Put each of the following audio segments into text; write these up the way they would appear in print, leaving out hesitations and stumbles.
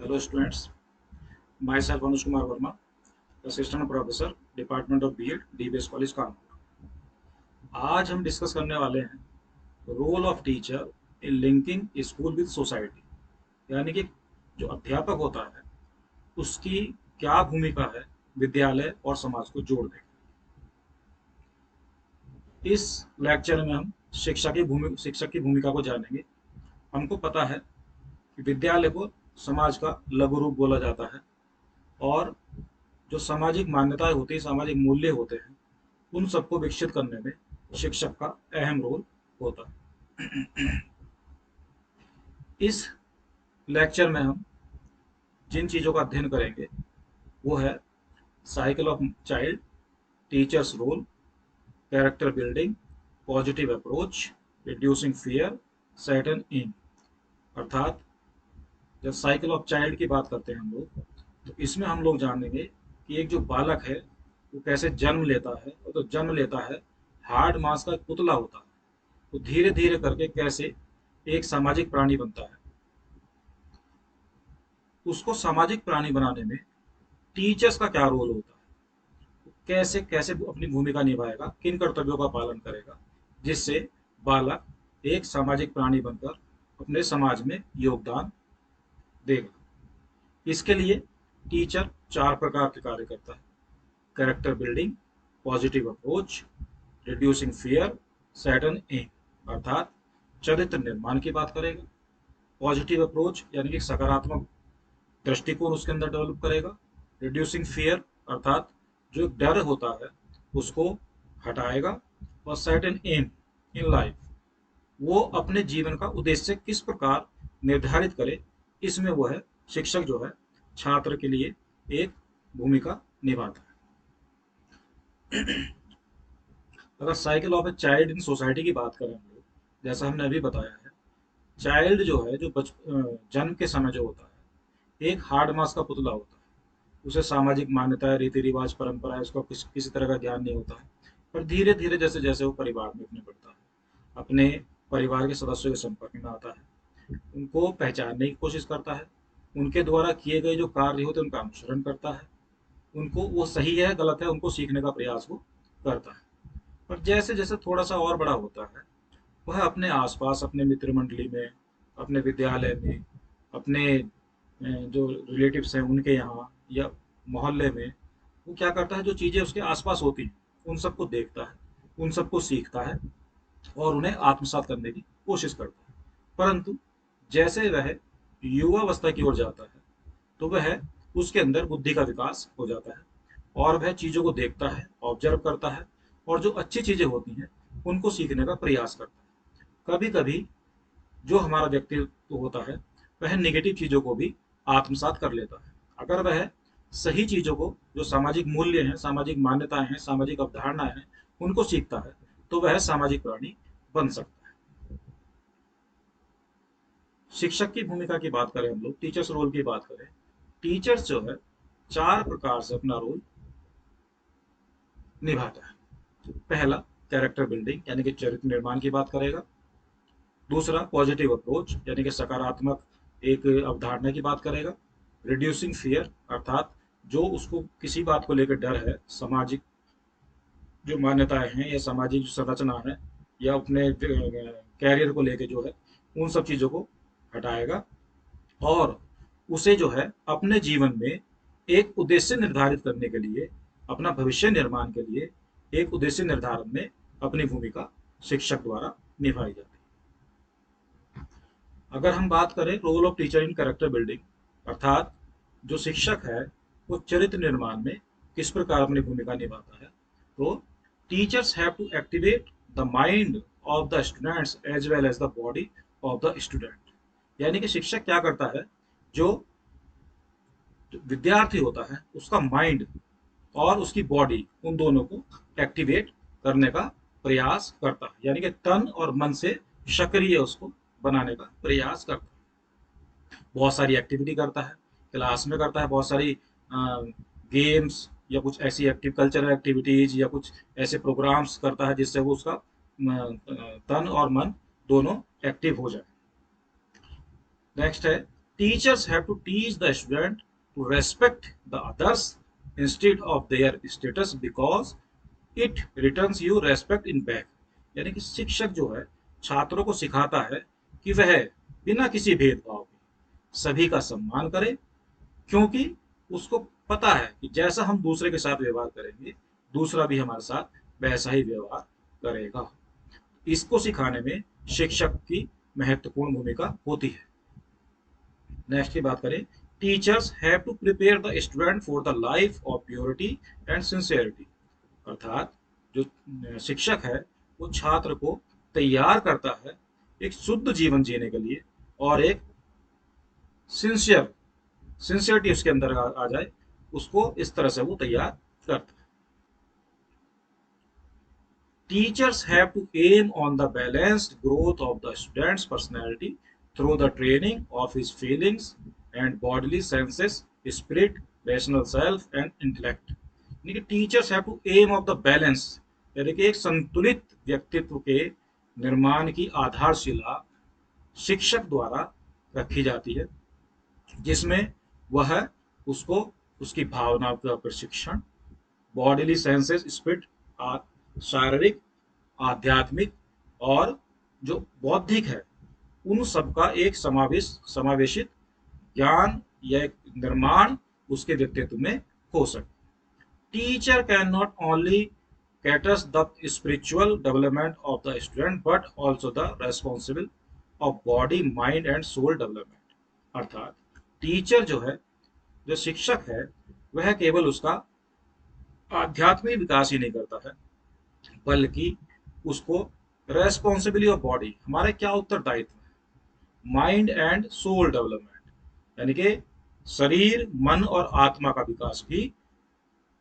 Hello students, myself Anush Kumar Verma, Assistant Professor, Department of B.Ed, DBS College Kanpur. आज हम discuss करने वाले हैं role of teacher in linking school with society, यानी कि जो अध्यापक होता है उसकी क्या भूमिका है विद्यालय और समाज को जोड़ने की। इस लेक्चर में हम शिक्षक की भूमिका को जानेंगे। हमको पता है कि विद्यालय को समाज का लघु रूप बोला जाता है और जो सामाजिक मान्यताएं होती है, सामाजिक मूल्य होते हैं, उन सबको विकसित करने में शिक्षक का अहम रोल होता है। इस लेक्चर में हम जिन चीज़ों का अध्ययन करेंगे वो है cycle of child, teachers role, character building, positive approach, reducing fear, set and aim. अर्थात जब साइकिल ऑफ चाइल्ड की बात करते हैं हम लोग, तो इसमें हम लोग जानेंगे कि एक जो बालक है वो कैसे जन्म लेता है, और तो जन्म लेता है हार्ड मास का एक पुतला होता है, तो धीरे धीरे करके कैसे एक सामाजिक प्राणी बनता है। उसको सामाजिक प्राणी बनाने में टीचर्स का क्या रोल होता है, कैसे कैसे वो अपनी भूमिका निभाएगा, किन कर्तव्यों का पालन करेगा, जिससे बालक एक सामाजिक प्राणी बनकर अपने समाज में योगदान देगा। इसके लिए टीचर चार प्रकार के कार्य करता है: character building, positive approach, reducing fear, set and aim. अर्थात चरित्र निर्माण की बात करेगा, पॉजिटिव अप्रोच यानी कि सकारात्मक दृष्टिकोण उसके अंदर डेवलप करेगा, रिड्यूसिंग फियर अर्थात जो डर होता है उसको हटाएगा, और set and aim in life, वो अपने जीवन का उद्देश्य किस प्रकार निर्धारित करे, इसमें वो है शिक्षक जो है छात्र के लिए एक भूमिका निभाता है। अगर cycle of a child in society की बात करें हम लोग, जैसा हमने अभी बताया है, चाइल्ड जो है, जो जन्म के समय जो होता है, एक हार्ड मास का पुतला होता है। उसे सामाजिक मान्यताएं, रीति रिवाज, परंपराएं, उसका किसी तरह का ज्ञान नहीं होता है। पर धीरे धीरे जैसे जैसे वो परिवार में अपने बढ़ता है, अपने परिवार के सदस्यों के संपर्क में आता है, उनको पहचानने की कोशिश करता है, उनके द्वारा किए गए जो कार्य होते हैं उनका अनुसरण करता है, उनको वो सही है गलत है उनको सीखने का प्रयास वो करता है। पर जैसे जैसे थोड़ा सा और बड़ा होता है, वह अपने आसपास, अपने मित्र मंडली में, अपने विद्यालय में, अपने जो रिलेटिव्स हैं उनके यहाँ या मोहल्ले में, वो क्या करता है, जो चीज़ें उसके आसपास होती हैं उन सबको देखता है, उन सबको सीखता है और उन्हें आत्मसात करने की कोशिश करता है। परंतु जैसे वह युवावस्था की ओर जाता है, तो वह उसके अंदर बुद्धि का विकास हो जाता है और वह चीज़ों को देखता है, ऑब्जर्व करता है, और जो अच्छी चीज़ें होती हैं उनको सीखने का प्रयास करता है। कभी कभी जो हमारा व्यक्तित्व होता है वह नेगेटिव चीज़ों को भी आत्मसात कर लेता है। अगर वह सही चीज़ों को, जो सामाजिक मूल्य हैं, सामाजिक मान्यताएं हैं, सामाजिक अवधारणाएं हैं, उनको सीखता है, तो वह सामाजिक प्राणी बन सकता है। शिक्षक की भूमिका की बात करें हम लोग, टीचर्स रोल की बात करें, टीचर्स जो है चार प्रकार से अपना रोल निभाता है। पहला, कैरेक्टर बिल्डिंग यानी कि चरित्र निर्माण की बात करेगा। दूसरा, पॉजिटिव अप्रोच यानी कि सकारात्मक एक अवधारणा की बात करेगा। रिड्यूसिंग फियर अर्थात जो उसको किसी बात को लेकर डर है, सामाजिक जो मान्यताएं हैं या सामाजिक जो संरचना है या अपने कैरियर को लेकर जो है, उन सब चीज़ों को हटाएगा और उसे जो है अपने जीवन में एक उद्देश्य निर्धारित करने के लिए, अपना भविष्य निर्माण के लिए एक उद्देश्य निर्धारण में अपनी भूमिका शिक्षक द्वारा निभाई जाती है। अगर हम बात करें role of teacher in character building, अर्थात जो शिक्षक है वो चरित्र निर्माण में किस प्रकार अपनी भूमिका निभाता है, तो teachers have to activate the mind of the students as well as the body of the student. यानी कि शिक्षक क्या करता है, जो विद्यार्थी होता है उसका माइंड और उसकी बॉडी, उन दोनों को एक्टिवेट करने का प्रयास करता है, यानी कि तन और मन से सक्रिय उसको बनाने का प्रयास करता है। बहुत सारी एक्टिविटी करता है, क्लास में करता है बहुत सारी गेम्स या कुछ ऐसी एक्टिव कल्चरल एक्टिविटीज या कुछ ऐसे प्रोग्राम्स करता है जिससे वो उसका तन और मन दोनों एक्टिव हो जाए। नेक्स्ट है teachers have to teach the student to respect the others instead of their status because it returns you respect in back. यानी कि शिक्षक जो है छात्रों को सिखाता है कि वह बिना किसी भेदभाव के सभी का सम्मान करे, क्योंकि उसको पता है कि जैसा हम दूसरे के साथ व्यवहार करेंगे दूसरा भी हमारे साथ वैसा ही व्यवहार करेगा। इसको सिखाने में शिक्षक की महत्वपूर्ण भूमिका होती है। नेक्स्ट की बात करें, teachers have to prepare the student for the life of purity and sincerity. अर्थात जो शिक्षक है वो छात्र को तैयार करता है एक शुद्ध जीवन जीने के लिए और एक सिंसियर सिंसियरिटी उसके अंदर आ जाए, उसको इस तरह से वो तैयार करता है। Teachers have to aim on the balanced growth of the students personality through the training of his feelings and bodily senses, spirit, rational self and intellect. यानी कि teachers have to aim of the balance, यानी कि एक संतुलित व्यक्तित्व के निर्माण की आधारशिला शिक्षक द्वारा रखी जाती है, जिसमें वह उसको उसकी भावनाओं का प्रशिक्षण, बॉडीली सेंसेस, स्पिरिट, शारीरिक, आध्यात्मिक और जो बौद्धिक है उन सबका एक समावेशित ज्ञान या एक निर्माण उसके व्यक्तित्व में हो सके। Teacher can not only caters the spiritual development of the student but also the responsible of body, mind and soul development। अर्थात टीचर जो है, जो शिक्षक है, वह केवल उसका आध्यात्मिक विकास ही नहीं करता है बल्कि उसको रेस्पॉन्सिबिलिटी ऑफ बॉडी, हमारे क्या उत्तरदायित्व है, माइंड एंड सोल डेवलपमेंट यानी कि शरीर, मन और आत्मा का विकास भी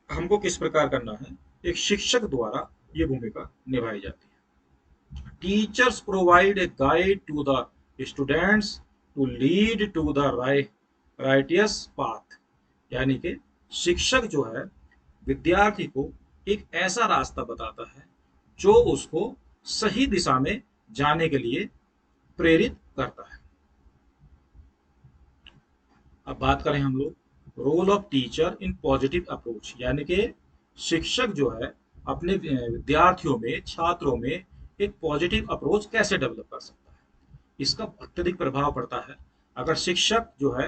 हमको किस प्रकार करना है, एक शिक्षक द्वारा ये भूमिका निभाई जाती है। Teachers provide a guide to the students to lead to the righteous path. यानी कि शिक्षक जो है विद्यार्थी को एक ऐसा रास्ता बताता है जो उसको सही दिशा में जाने के लिए प्रेरित करता है। अब बात करें हम लोग role of teacher in positive approach, यानी कि शिक्षक जो है अपने विद्यार्थियों में, छात्रों में एक पॉजिटिव अप्रोच कैसे डेवलप कर सकता है, इसका अत्यधिक प्रभाव पड़ता है। अगर शिक्षक जो है,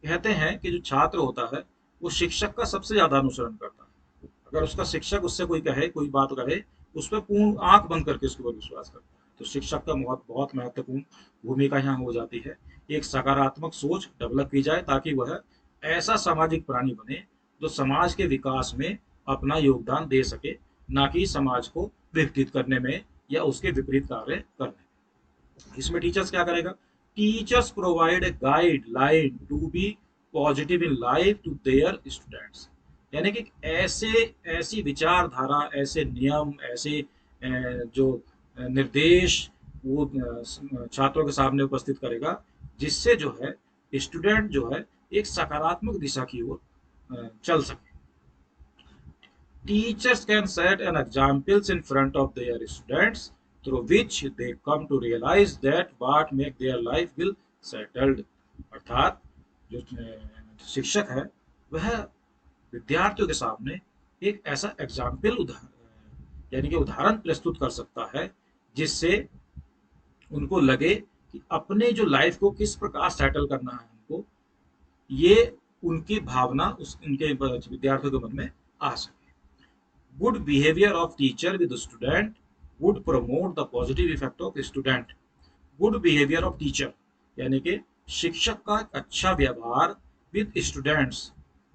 कहते हैं कि जो छात्र होता है वो शिक्षक का सबसे ज्यादा अनुसरण करता है। अगर उसका शिक्षक उससे कोई कहे, कोई बात कहे, उस पर पूर्ण आंख बंद करके उसके ऊपर विश्वास करता है। तो शिक्षक का बहुत महत्वपूर्ण भूमिका यहाँ हो जाती है। एक सकारात्मक सोच डेवलप की जाए ताकि वह ऐसा सामाजिक प्राणी बने जो समाज के विकास में अपना योगदान दे सके, ना कि समाज को विघटित करने में या उसके विपरीत कार्य करने में। इसमें टीचर्स क्या करेगा, teachers provide a guideline to be positive in life to their students. यानी कि ऐसी विचारधारा, ऐसे नियम, ऐसे जो निर्देश वो छात्रों के सामने उपस्थित करेगा जिससे जो है स्टूडेंट जो है एक सकारात्मक दिशा की ओर चल सके। Teachers can set an examples in front of their students through which they come to realize that what make their life will settled। अर्थात जो शिक्षक है वह विद्यार्थियों के सामने एक ऐसा एग्जाम्पल यानी कि उदाहरण प्रस्तुत कर सकता है जिससे उनको लगे कि अपने जो लाइफ को किस प्रकार सेटल करना है उनको, ये उनकी भावना उनके विद्यार्थियों के मन में आ सके। Good behavior of teacher with the student would promote the positive effect of student। Good behavior of teacher यानी कि शिक्षक का अच्छा व्यवहार with students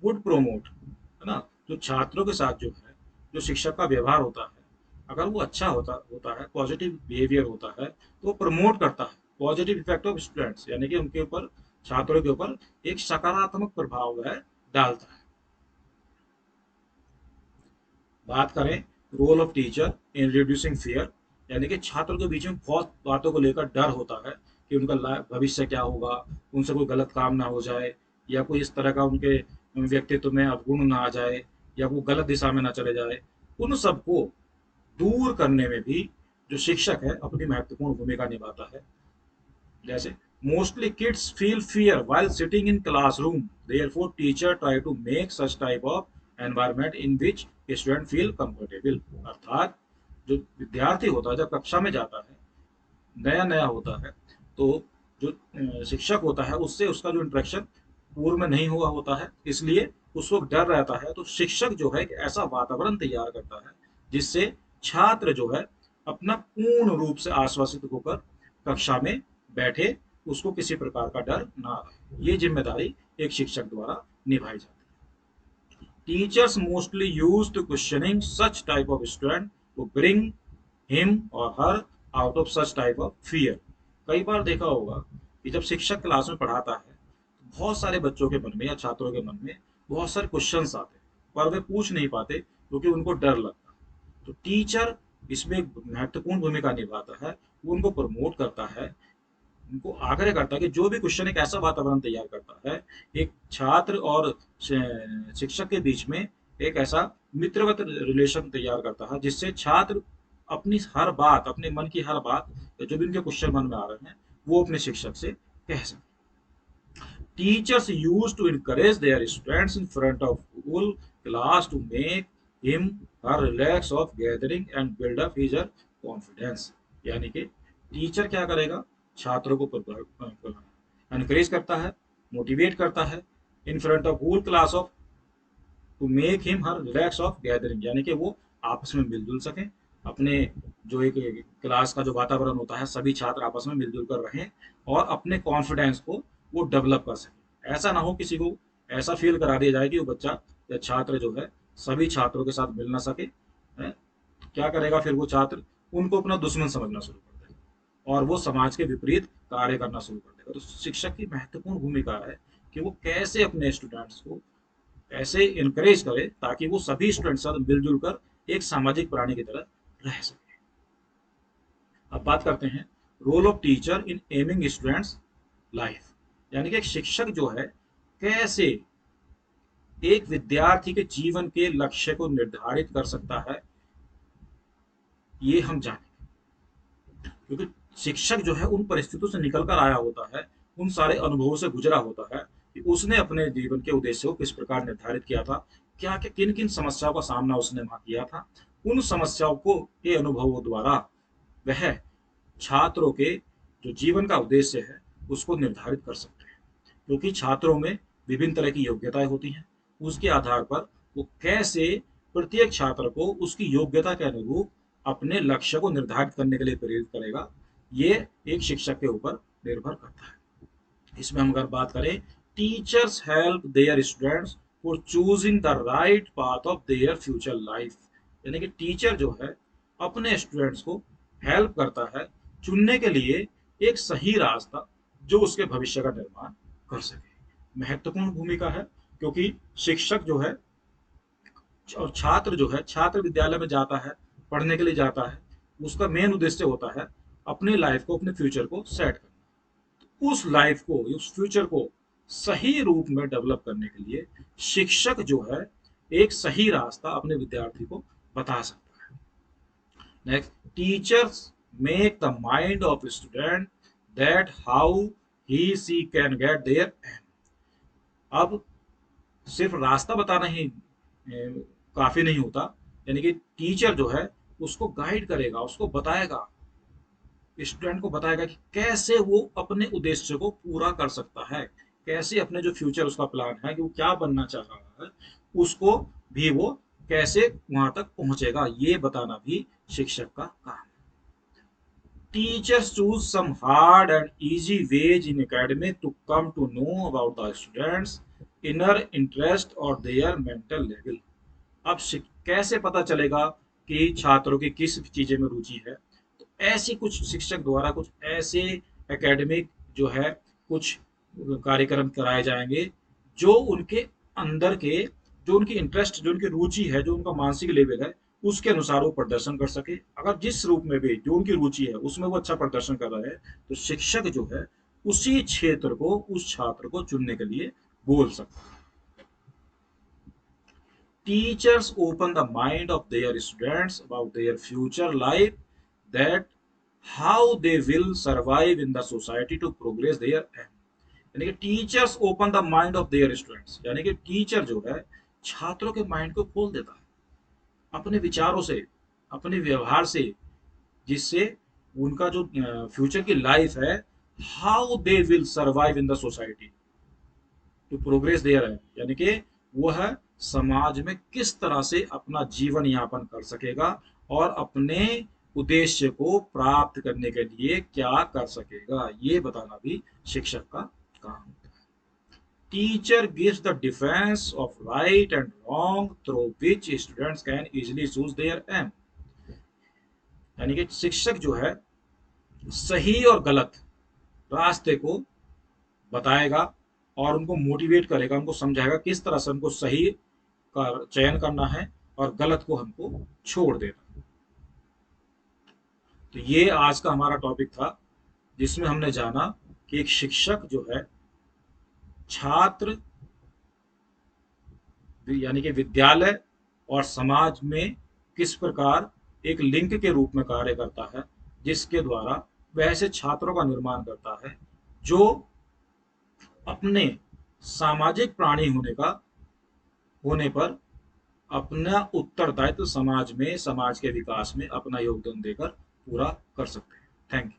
would promote, है ना, जो छात्रों के साथ जो है, जो शिक्षक का व्यवहार होता है, अगर वो अच्छा होता है, पॉजिटिव बिहेवियर होता है, तो वो प्रमोट करता है पॉजिटिव इफेक्ट ऑफ स्टूडेंट्स, यानी कि उनके ऊपर, छात्रों के ऊपर एक सकारात्मक प्रभाव वह डालता है। बात करें role of teacher in reducing fear, यानी कि छात्रों के बीच में बहुत बातों को लेकर डर होता है कि उनका भविष्य क्या होगा, उनसे कोई गलत काम ना हो जाए या कोई इस तरह का उनके व्यक्तित्व में अवगुण ना आ जाए या वो गलत दिशा में ना चले जाए। उन सबको दूर करने में भी जो शिक्षक है अपनी महत्वपूर्ण भूमिका निभाता है। जैसे Mostly kids feel fear while sitting in classroom. Therefore, teacher try to make such type of environment in which student feel comfortable. अर्थात जो विद्यार्थी होता है जब कक्षा में जाता है, नया नया होता है, तो जो शिक्षक होता है उससे उसका जो इंटरेक्शन पूर्व में नहीं हुआ होता है, इसलिए उसको डर रहता है। तो शिक्षक जो है एक ऐसा वातावरण तैयार करता है जिससे छात्र जो है अपना पूर्ण रूप से आश्वासित होकर कक्षा में बैठे, उसको किसी प्रकार का डर ना रहे। ये जिम्मेदारी एक शिक्षक द्वारा निभाई जाती है। Teachers mostly used to questioning such type of student to bring him or her out of such type of fear. कई बार देखा होगा कि जब शिक्षक क्लास में पढ़ाता है तो बहुत सारे बच्चों के मन में या छात्रों के मन में बहुत सारे क्वेश्चंस आते हैं, पर वे पूछ नहीं पाते क्योंकि उनको डर लगता है। तो टीचर इसमें एक महत्वपूर्ण भूमिका निभाता है। वो उनको प्रमोट करता है, उनको आग्रह करता है कि जो भी क्वेश्चन एक ऐसा वातावरण तैयार करता है, एक छात्र और शिक्षक के बीच में एक ऐसा मित्रवत रिलेशन तैयार करता है जिससे छात्र अपनी हर बात, अपने मन की हर बात, जो भी उनके क्वेश्चन मन में आ रहे हैं, वो अपने शिक्षक से कह सके। Teachers used to encourage their students in front of whole class to make him or relax of gathering and build up his or confidence. यानी कि टीचर क्या करेगा, छात्रों को एनकरेज करता है, मोटिवेट करता है in front of whole class of to make him her relax of gathering, यानी कि वो आपस में मिलजुल सकें, अपने जो एक क्लास का जो वातावरण होता है सभी छात्र आपस में मिलजुल कर रहें और अपने कॉन्फिडेंस को वो डेवलप कर सकें। ऐसा ना हो किसी को ऐसा फील करा दिया जाए कि वो बच्चा या छात्र जो है सभी छात्रों के साथ मिल ना सके, है? क्या करेगा फिर वो छात्र, उनको अपना दुश्मन समझना शुरू कर देगा और वो समाज के विपरीत कार्य करना शुरू कर देगा। तो शिक्षक की महत्वपूर्ण भूमिका है कि वो कैसे अपने स्टूडेंट्स को ऐसे इनकरेज करे ताकि वो सभी स्टूडेंट साथ मिलजुल कर एक सामाजिक प्राणी की तरह रह सके। अब बात करते हैं role of teacher in aiming students life, यानी कि एक शिक्षक जो है कैसे एक विद्यार्थी के जीवन के लक्ष्य को निर्धारित कर सकता है, ये हम जानेंगे। क्योंकि शिक्षक जो है उन परिस्थितियों से निकल कर आया होता है, उन सारे अनुभवों से गुजरा होता है कि उसने अपने जीवन के उद्देश्य को किस प्रकार निर्धारित किया था, क्या क्या किन किन समस्याओं का सामना उसने वहां किया था। उन समस्याओं को के अनुभवों द्वारा वह छात्रों के जो जीवन का उद्देश्य है उसको निर्धारित कर सकते हैं। क्योंकि छात्रों में विभिन्न तरह की योग्यताएं होती हैं, उसके आधार पर वो कैसे प्रत्येक छात्र को उसकी योग्यता के अनुरूप अपने लक्ष्य को निर्धारित करने के लिए प्रेरित करेगा, ये एक शिक्षक के ऊपर निर्भर करता है। इसमें हम अगर बात करें, teachers help their students for choosing the right path of their future life, यानी कि टीचर जो है अपने स्टूडेंट्स को हेल्प करता है चुनने के लिए एक सही रास्ता जो उसके भविष्य का निर्माण कर सके। महत्वपूर्ण भूमिका है क्योंकि शिक्षक जो है और छात्र जो है, छात्र विद्यालय में जाता है, पढ़ने के लिए जाता है, उसका मेन उद्देश्य होता है अपनी लाइफ को, अपने फ्यूचर को सेट करना। उस लाइफ को, उस फ्यूचर को सही रूप में डेवलप करने के लिए शिक्षक जो है एक सही रास्ता अपने विद्यार्थी को बता सकता है। Next, teachers make the mind of student that how he she can get their aim. अब सिर्फ रास्ता बताना ही काफी नहीं होता, यानी कि टीचर जो है उसको गाइड करेगा, उसको बताएगा, स्टूडेंट को बताएगा कि कैसे वो अपने उद्देश्य को पूरा कर सकता है, कैसे अपने जो फ्यूचर उसका प्लान है कि वो क्या बनना चाह रहा है, उसको भी वो कैसे वहां तक पहुंचेगा, ये बताना भी शिक्षक का काम है। Teachers choose some hard and easy ways in academic to come to know about the students' inner interest or their mental level. अब कैसे पता चलेगा कि छात्रों की किस चीजें में रुचि है, तो ऐसी कुछ शिक्षक द्वारा कुछ ऐसे एकेडमिक जो है कुछ कार्यक्रम कराए जाएंगे जो उनके अंदर के, जो उनकी इंटरेस्ट, जो उनकी रुचि है, जो उनका मानसिक लेवल है, उसके अनुसार वो प्रदर्शन कर सके। अगर जिस रूप में भी जो उनकी रुचि है उसमें वो अच्छा प्रदर्शन कर रहा है तो शिक्षक जो है उसी क्षेत्र को उस छात्र को चुनने के लिए बोल सकता है। Teachers open the mind of their students about their future life, that how they will survive in the society to progress their aim. यानी कि teachers open the mind of their students, यानी कि टीचर जो है छात्रों के mind को खोल देता है अपने विचारों से, अपने व्यवहार से, जिससे उनका जो फ्यूचर की लाइफ है, how they will survive in the society to progress their है, यानी कि वह समाज में किस तरह से अपना जीवन यापन कर सकेगा और अपने उद्देश्य को प्राप्त करने के लिए क्या कर सकेगा, ये बताना भी शिक्षक का काम होता है। Teacher gives the difference of right and wrong through which students can easily choose their aim. यानी कि शिक्षक जो है सही और गलत रास्ते को बताएगा और उनको मोटिवेट करेगा, उनको समझाएगा किस तरह से उनको सही का चयन करना है और गलत को हमको छोड़ देना। तो ये आज का हमारा टॉपिक था, जिसमें हमने जाना कि एक शिक्षक जो है छात्र यानी कि विद्यालय और समाज में किस प्रकार एक लिंक के रूप में कार्य करता है, जिसके द्वारा वह ऐसे छात्रों का निर्माण करता है जो अपने सामाजिक प्राणी होने पर अपना उत्तरदायित्व समाज में, समाज के विकास में अपना योगदान देकर पूरा कर सकते हैं। Thank you.